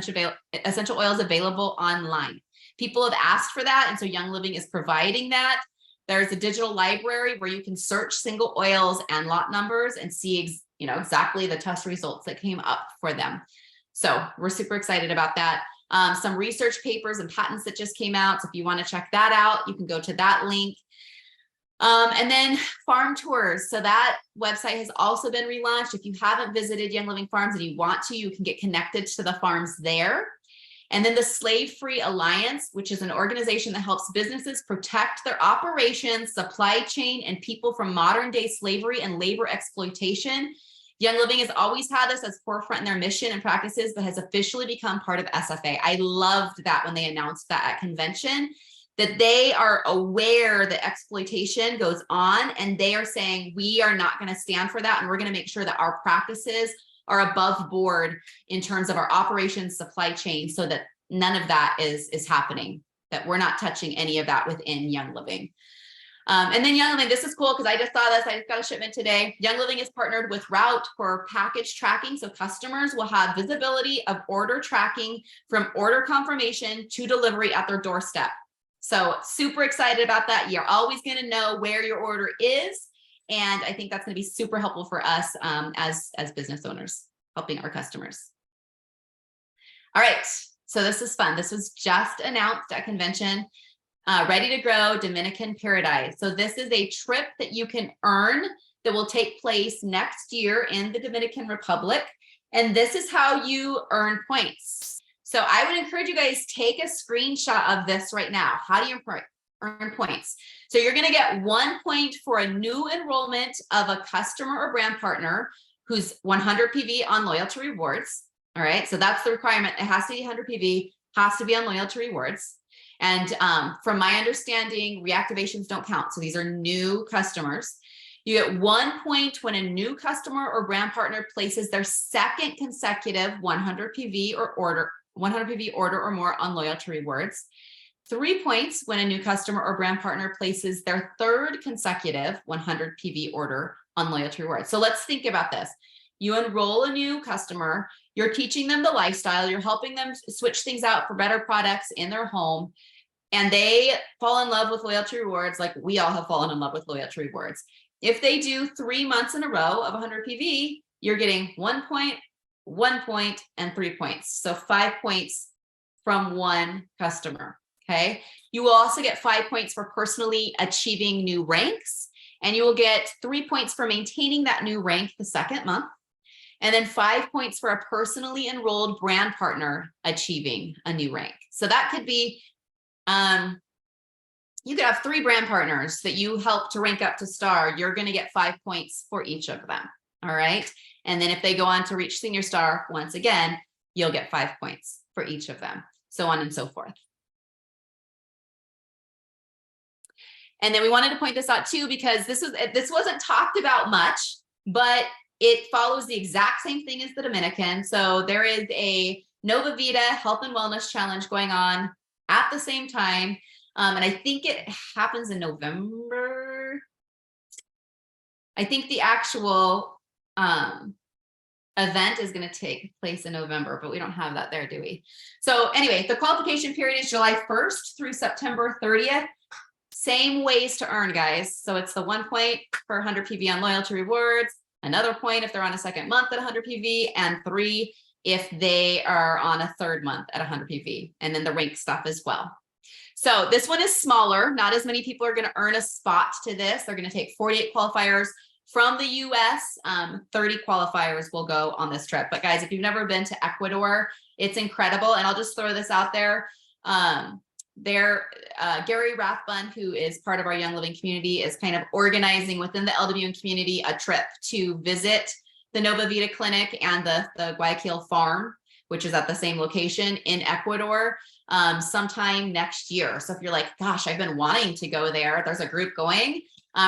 essential oils available online. People have asked for that, and so Young Living is providing that. There's a digital library where you can search single oils and lot numbers and see exactly the test results that came up for them. So we're super excited about that. Some research papers and patents that just came out. So if you want to check that out, you can go to that link. And then farm tours. So that website has also been relaunched. If you haven't visited Young Living Farms and you want to, you can get connected to the farms there. And then the Slave Free Alliance, which is an organization that helps businesses protect their operations, supply chain, and people from modern day slavery and labor exploitation. Young Living has always had this as forefront in their mission and practices, but has officially become part of SFA. I loved that when they announced that at convention, that they are aware that exploitation goes on, and they are saying, we are not going to stand for that. And we're going to make sure that our practices are above board in terms of our operations, supply chain, so that none of that is happening, that we're not touching any of that within Young Living. And then Young Living, this is cool because I just saw this, I just got a shipment today. Young Living is partnered with Route for package tracking. So customers will have visibility of order tracking from order confirmation to delivery at their doorstep. So super excited about that. You're always going to know where your order is. And I think that's going to be super helpful for us as business owners, helping our customers. All right, so this is fun. This was just announced at convention. Ready to Grow Dominican Paradise. So this is a trip that you can earn that will take place next year in the Dominican Republic. And this is how you earn points. So I would encourage you guys, take a screenshot of this right now. How do you earn points? So you're going to get 1 point for a new enrollment of a customer or brand partner who's 100 PV on Loyalty Rewards. All right, so that's the requirement. It has to be 100 PV, has to be on Loyalty Rewards. And from my understanding, reactivations don't count. So these are new customers. You get 1 point when a new customer or brand partner places their second consecutive 100 PV order or more on loyalty rewards. 3 points when a new customer or brand partner places their third consecutive 100 PV order on loyalty rewards. So let's think about this. You enroll a new customer, you're teaching them the lifestyle, you're helping them switch things out for better products in their home, and they fall in love with loyalty rewards like we all have fallen in love with loyalty rewards. If they do 3 months in a row of 100 PV, you're getting 1 point, 1 point, and 3 points. So 5 points from one customer, okay? You will also get 5 points for personally achieving new ranks, and you will get 3 points for maintaining that new rank the second month, and then 5 points for a personally enrolled brand partner achieving a new rank. So that could be, you could have 3 brand partners that you help to rank up to star. You're going to get 5 points for each of them. All right. And then if they go on to reach senior star, once again, you'll get 5 points for each of them, so on and so forth. And then we wanted to point this out too, because this wasn't talked about much, but it follows the exact same thing as the Dominican. So there is a Nova Vita Health and Wellness Challenge going on at the same time. And I think it happens in November. I think the actual event is going to take place in November, but we don't have that there, do we? So anyway, the qualification period is July 1st through September 30th. Same ways to earn, guys. So it's the 1 point for 100 PV on loyalty rewards, another point if they're on a second month at 100 PV, and 3 if they are on a third month at 100 PV, and then the rank stuff as well. So this one is smaller. Not as many people are going to earn a spot to this. They're going to take 48 qualifiers from the US. 30 qualifiers will go on this trip. But guys, if you've never been to Ecuador, it's incredible. And I'll just throw this out there. Gary Rathbun, who is part of our Young Living community, is kind of organizing within the LWN community a trip to visit the Nova Vita Clinic and the Guayaquil farm, which is at the same location in Ecuador, sometime next year. So if you're like, gosh, I've been wanting to go there, there's a group going,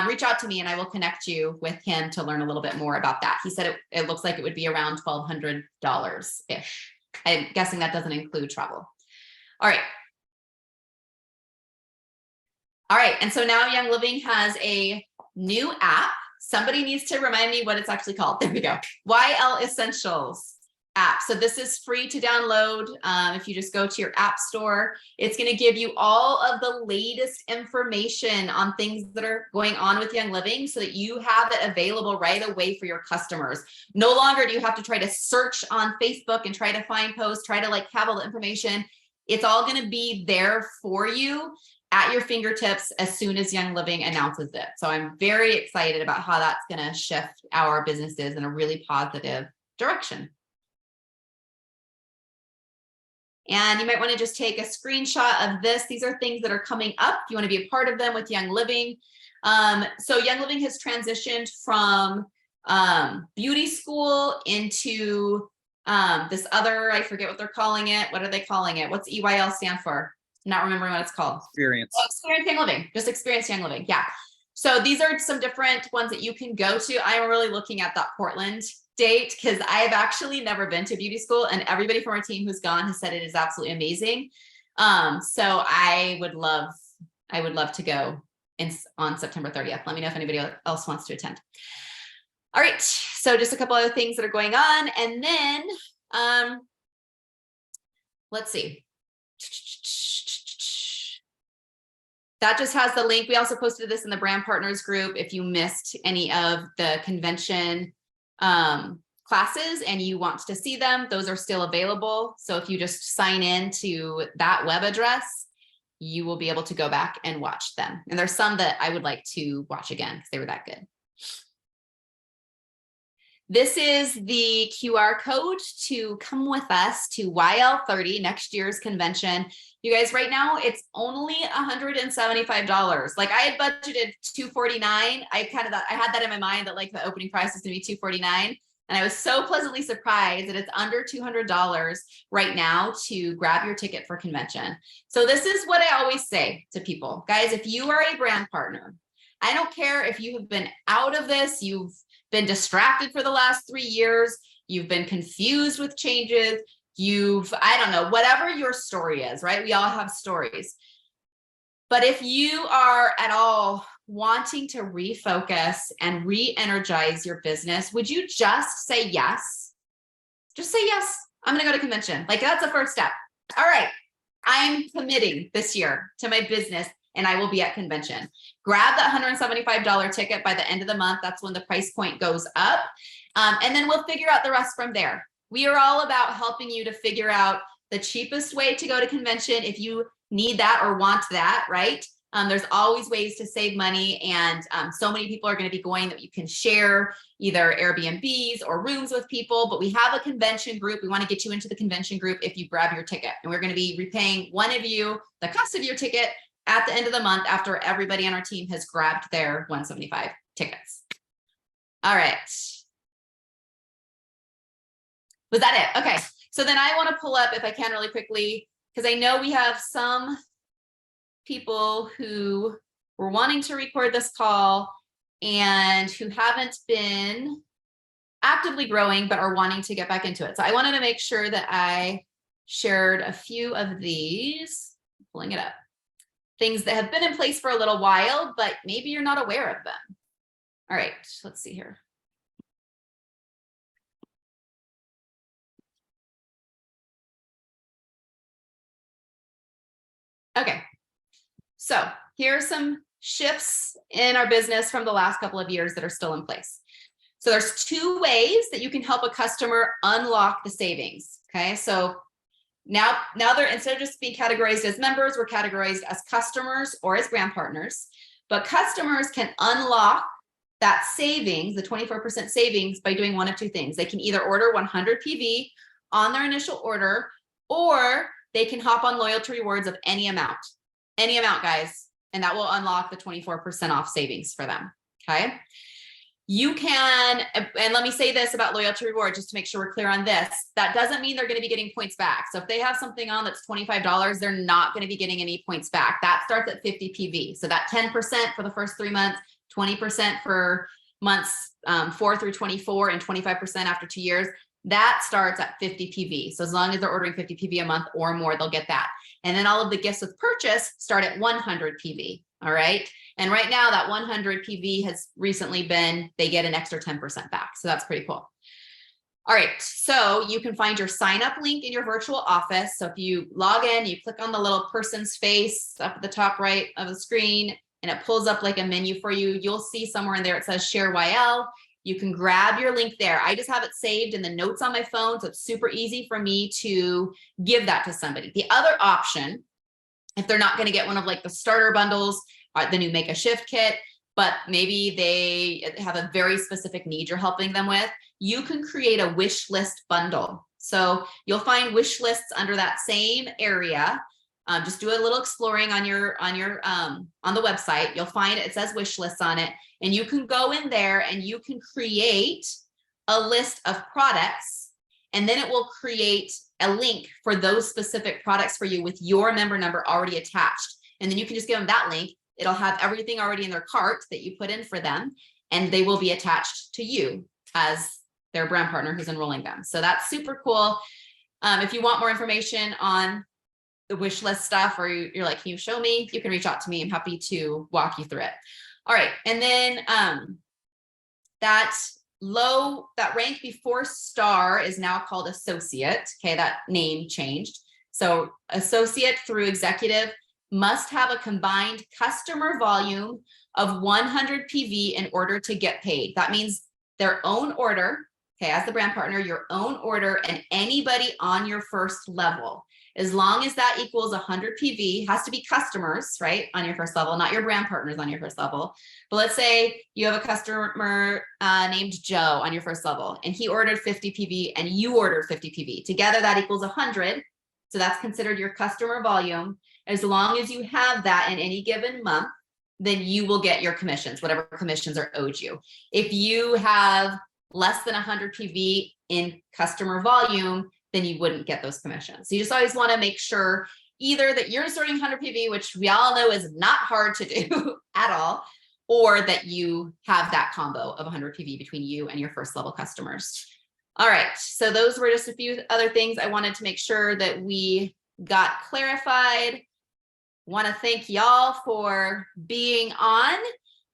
reach out to me and I will connect you with him to learn a little bit more about that. He said it looks like it would be around $1,200-ish. I'm guessing that doesn't include travel. All right. All right, and so now Young Living has a new app. Somebody needs to remind me what it's actually called. There we go. YL Essentials app. So this is free to download. If you just go to your app store, it's going to give you all of the latest information on things that are going on with Young Living so that you have it available right away for your customers. No longer do you have to try to search on Facebook and try to find posts, try to like have all the information. It's all going to be there for you at your fingertips as soon as Young Living announces it. So I'm very excited about how that's going to shift our businesses in a really positive direction. And you might want to just take a screenshot of this. These are things that are coming up. You want to be a part of them with Young Living. So Young Living has transitioned from beauty school into this other, I forget what they're calling it. What are they calling it? What's EYL stand for? Not remembering what it's called. Experience. Oh, Experience Young Living. Just Experience Young Living. Yeah. So these are some different ones that you can go to. I'm really looking at that Portland date because I've actually never been to beauty school, and everybody from our team who's gone has said it is absolutely amazing. So I would love to go on September 30th. Let me know if anybody else wants to attend. All right. So just a couple other things that are going on, and then let's see. That just has the link. We also posted this in the brand partners group. If you missed any of the convention classes and you want to see them, those are still available. So if you just sign in to that web address, you will be able to go back and watch them. And there's some that I would like to watch again because they were that good. This is the QR code to come with us to YL30, next year's convention. You guys, right now, it's only $175. Like I had budgeted $249. I had that in my mind that like the opening price is gonna be $249. And I was so pleasantly surprised that it's under $200 right now to grab your ticket for convention. So this is what I always say to people. Guys, if you are a brand partner, I don't care if you have been out of this, you've been distracted for the last 3 years, you've been confused with changes, I don't know, whatever your story is, right? We all have stories. But if you are at all wanting to refocus and re-energize your business, would you just say yes? Just say yes. I'm going to go to convention. Like, that's the first step. All right. I'm committing this year to my business and I will be at convention. Grab that $175 ticket by the end of the month. That's when the price point goes up. And then we'll figure out the rest from there. We are all about helping you to figure out the cheapest way to go to convention if you need that or want that, right? There's always ways to save money, and so many people are going to be going that you can share either Airbnbs or rooms with people, but we have a convention group. We want to get you into the convention group if you grab your ticket, and we're going to be repaying one of you the cost of your ticket at the end of the month after everybody on our team has grabbed their 175 tickets. All right. Was that it? Okay. So then I want to pull up, if I can really quickly, because I know we have some people who were wanting to record this call and who haven't been actively growing, but are wanting to get back into it. So I wanted to make sure that I shared a few of these, pulling it up, things that have been in place for a little while, but maybe you're not aware of them. All right, let's see here. Okay, so here are some shifts in our business from the last couple of years that are still in place. So there's 2 ways that you can help a customer unlock the savings. Okay, so now they're, instead of just being categorized as members, we're categorized as customers or as brand partners. But customers can unlock that savings, the 24% savings, by doing one of 2 things. They can either order 100 PV on their initial order, or they can hop on loyalty rewards of any amount, guys, and that will unlock the 24% off savings for them. Okay. You can, and let me say this about loyalty reward, just to make sure we're clear on this, that doesn't mean they're going to be getting points back. So if they have something on that's $25, they're not going to be getting any points back. That starts at 50 PV. So that 10% for the first 3 months, 20% for months 4 through 24, and 25% after 2 years. That starts at 50 PV. So as long as they're ordering 50 PV a month or more, they'll get that. And then all of the gifts with purchase start at 100 PV. All right. And right now that 100 PV has recently been, they get an extra 10% back. So that's pretty cool. All right. So you can find your sign up link in your virtual office. So if you log in, you click on the little person's face up at the top right of the screen, and it pulls up like a menu for you. You'll see somewhere in there, it says share YL. You can grab your link there. I just have it saved in the notes on my phone, so it's super easy for me to give that to somebody. The other option, if they're not going to get one of like the starter bundles, the new Make a Shift kit, but maybe they have a very specific need you're helping them with, you can create a wish list bundle. So you'll find wish lists under that same area. Just do a little exploring on the website. You'll find it says wish lists on it, and you can go in there and you can create a list of products, and then it will create a link for those specific products for you with your member number already attached. And then you can just give them that link. It'll have everything already in their cart that you put in for them, and they will be attached to you as their brand partner who's enrolling them. So that's super cool. If you want more information on the wish list stuff, or you're like, can you show me? You can reach out to me. I'm happy to walk you through it. All right. And then that rank before star is now called associate. Okay. That name changed. So associate through executive must have a combined customer volume of 100 PV in order to get paid. That means their own order. Okay. As the brand partner, your own order, and anybody on your first level. As long as that equals 100 PV, has to be customers, right, on your first level, not your brand partners on your first level. But let's say you have a customer named Joe on your first level, and he ordered 50 PV and you ordered 50 PV. Together, that equals 100. So that's considered your customer volume. As long as you have that in any given month, then you will get your commissions, whatever commissions are owed you. If you have less than 100 PV in customer volume, then you wouldn't get those commissions. So you just always want to make sure either that you're sorting 100 PV, which we all know is not hard to do at all, or that you have that combo of 100 PV between you and your first level customers. All right, so those were just a few other things I wanted to make sure that we got clarified. Want to thank y'all for being on.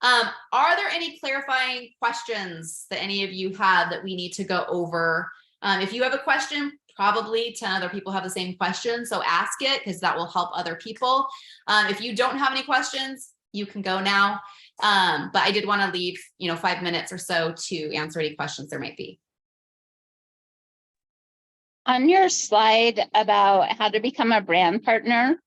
Are there any clarifying questions that any of you have that we need to go over? If you have a question, probably 10 other people have the same question, so ask it because that will help other people. If you don't have any questions, you can go now. But I did want to leave, 5 minutes or so to answer any questions there might be. On your slide about how to become a brand partner,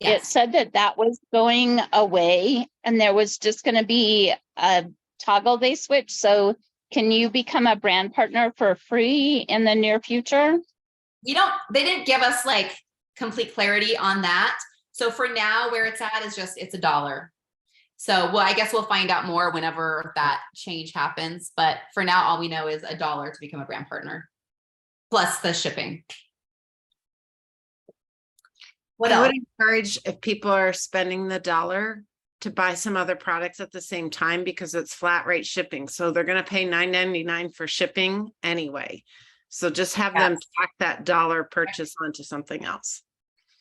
Yes. it said that was going away and there was just going to be a toggle they switch. So can you become a brand partner for free in the near future? They didn't give us like complete clarity on that. So for now, where it's at is just, it's $1. So, well, I guess we'll find out more whenever that change happens. But for now, all we know is $1 to become a brand partner, plus the shipping. What I else? would encourage, if people are spending the $1, to buy some other products at the same time, because it's flat rate shipping. So they're going to pay $9.99 for shipping anyway. So just have them tack that $1 purchase onto something else.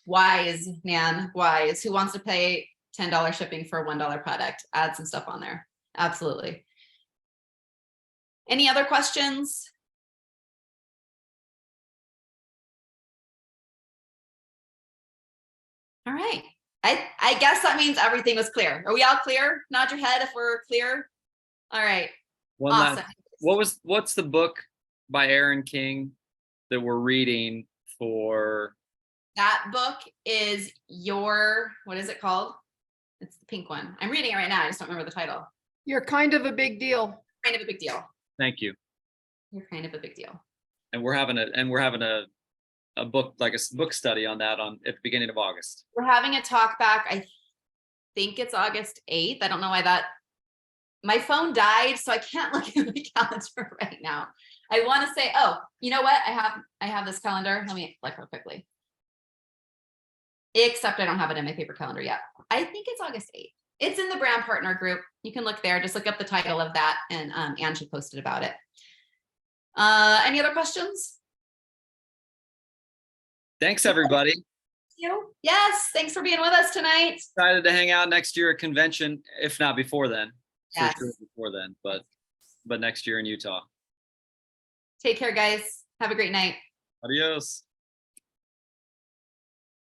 Wise, Nan, wise. Who wants to pay $10 shipping for a $1 product? Add some stuff on there. Absolutely. Any other questions? All right. I guess that means everything was clear. Are we all clear? Nod your head if we're clear. All right. One Awesome. last, what's the book by Aaron King that we're reading for? That book is what is it called? It's the pink one. I'm reading it right now. I just don't remember the title. You're kind of a big deal. Kind of a big deal. Thank you. You're kind of a big deal. And we're having a book, like a book study on that at the beginning of August. We're having a talk back. I think it's August 8th. I don't know why my phone died, so I can't look at the calendar right now. I want to say, oh, you know what? I have this calendar. Let me look real quickly. Except I don't have it in my paper calendar yet. I think it's August 8th. It's in the brand partner group. You can look there. Just look up the title of that, and Angie posted about it. Any other questions? Thanks, everybody. You? Yes, thanks for being with us tonight. Excited to hang out next year at convention, if not before then. Yes. For sure before then, but next year in Utah. Take care, guys. Have a great night. Adios.